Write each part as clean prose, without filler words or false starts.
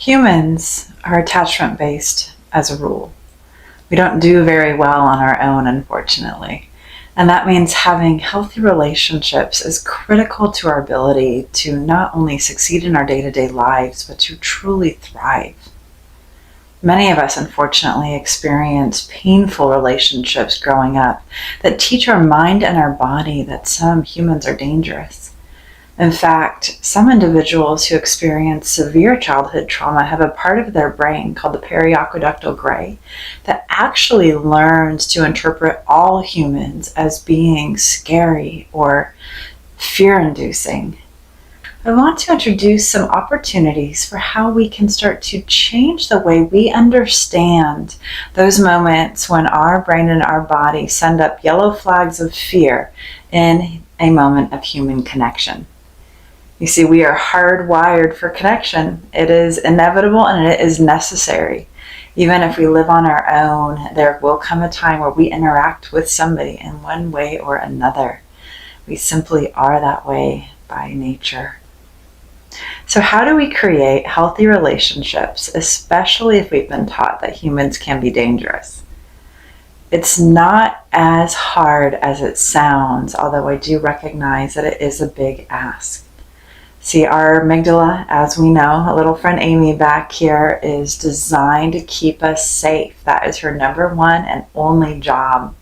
Humans are attachment-based as a rule. We don't do very well on our own, unfortunately. And that means having healthy relationships is critical to our ability to not only succeed in our day-to-day lives, but to truly thrive. Many of us, unfortunately, experience painful relationships growing up that teach our mind and our body that some humans are dangerous. In fact, some individuals who experience severe childhood trauma have a part of their brain called the 𝗿𝗏𝗏 𝗿 that actually learns to interpret all humans as being scary or fear-inducing. I want to introduce some opportunities for how we can start to change the way we understand those moments when our brain and our body send up yellow flags of fear in a moment of human connection. You see, we are hardwired for connection. It is inevitable and it is necessary. Even if we live on our own, there will come a time where we interact with somebody in one way or another. We simply are that way by nature. So how do we create healthy relationships, especially if we've been taught that humans can be dangerous? It's not as hard as it sounds, although I do recognize that it is a big ask. See, our amygdala, as we know, a little friend Amy back here, is designed to keep us safe. That is her number one and only job.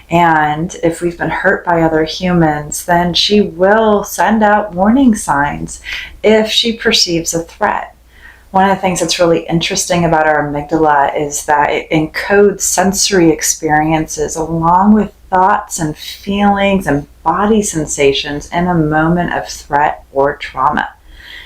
And if we've been hurt by other humans, then she will send out warning signs if she perceives a threat. One of the things that's really interesting about our amygdala is that it encodes sensory experiences along with thoughts and feelings and body sensations in a moment of threat or trauma.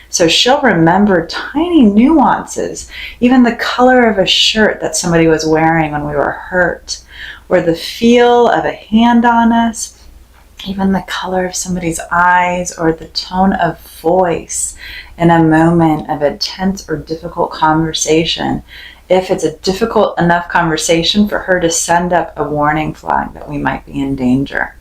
So she'll remember tiny nuances, even the color of a shirt that somebody was wearing when we were hurt, or the feel of a hand on us, even the color of somebody's eyes, or the tone of voice in a moment of a tense or difficult conversation, if it's a difficult enough conversation for her to send up a warning flag that we might be in danger.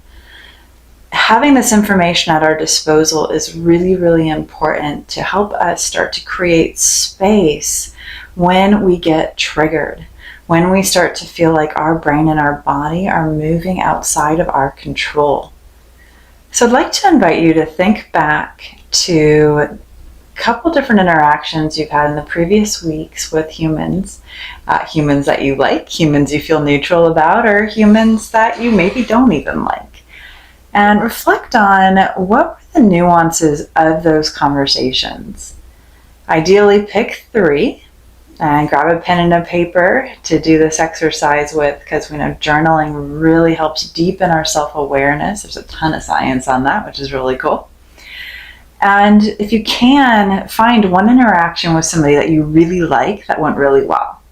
Having this information at our disposal is really, really important to help us start to create space when we get triggered, when we start to feel like our brain and our body are moving outside of our control. So I'd like to invite you to think back to a couple different interactions you've had in the previous weeks with humans, humans that you like, humans you feel neutral about, or humans that you maybe don't even like. And reflect on what were the nuances of those conversations. Ideally, pick 3 and grab a pen and a paper to do this exercise with, because we know journaling really helps deepen our self-awareness. There's a ton of science on that, which is really cool. And if you can, find one interaction with somebody that you really like that went really well.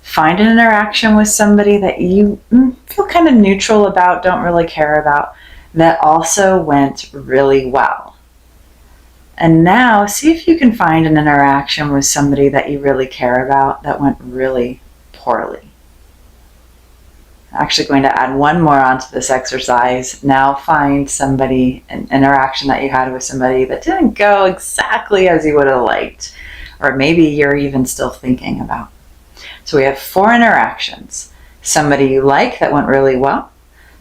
Find an interaction with somebody that you feel kind of neutral about, don't really care about, that also went really well. And now see if you can find an interaction with somebody that you really care about that went really poorly. I'm actually going to add one more onto this exercise. Now find somebody, an interaction that you had with somebody that didn't go exactly as you would have liked, or maybe you're even still thinking about. So we have 4 interactions. Somebody you like that went really well.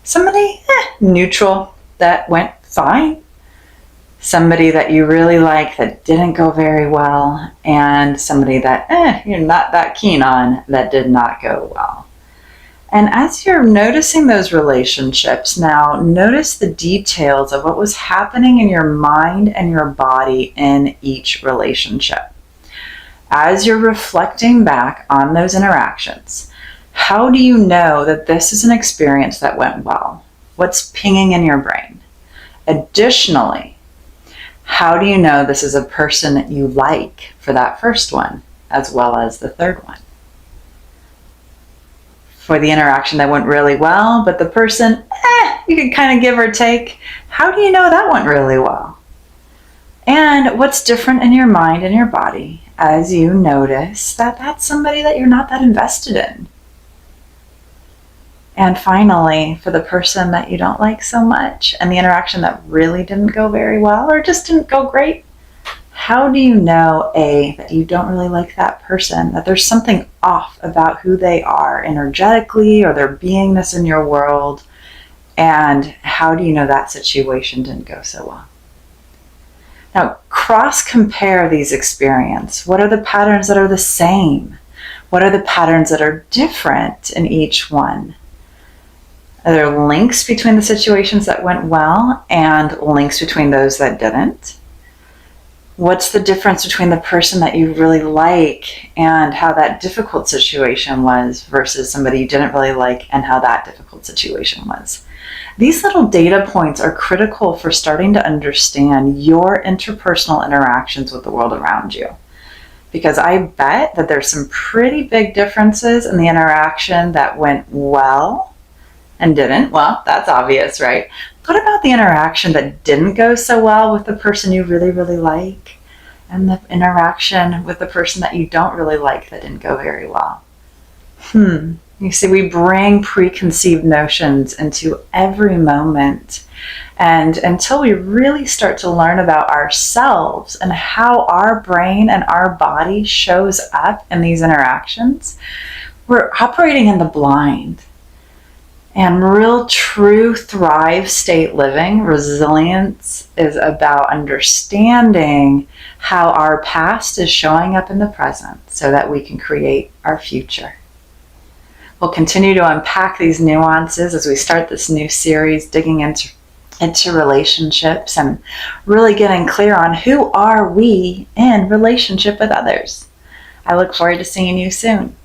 Somebody neutral that went fine. Somebody that you really like that didn't go very well. And somebody that you're not that keen on that did not go well. And as you're noticing those relationships, now notice the details of what was happening in your mind and your body in each relationship. As you're reflecting back on those interactions, how do you know that this is an experience that went well? What's pinging in your brain? Additionally, how do you know this is a person that you like for that first one, as well as the third one? For the interaction that went really well, but the person, you can kind of give or take, how do you know that went really well? And what's different in your mind and your body as you notice that that's somebody that you're not that invested in? And finally, for the person that you don't like so much and the interaction that really didn't go very well or just didn't go great, how do you know, A, that you don't really like that person, that there's something off about who they are energetically or their beingness in your world, and how do you know that situation didn't go so well? Now, cross-compare these experiences. What are the patterns that are the same? What are the patterns that are different in each one? Are there links between the situations that went well and links between those that didn't? What's the difference between the person that you really like and how that difficult situation was versus somebody you didn't really like and how that difficult situation was? These little data points are critical for starting to understand your interpersonal interactions with the world around you. Because I bet that there's some pretty big differences in the interaction that went well and didn't. Well, that's obvious, right? What about the interaction that didn't go so well with the person you really, really like, and the interaction with the person that you don't really like that didn't go very well? You see, we bring preconceived notions into every moment. And until we really start to learn about ourselves and how our brain and our body shows up in these interactions, we're operating in the blind. And real, true, thrive state living, resilience, is about understanding how our past is showing up in the present so that we can create our future. We'll continue to unpack these nuances as we start this new series, digging into relationships and really getting clear on who are we in relationship with others. I look forward to seeing you soon.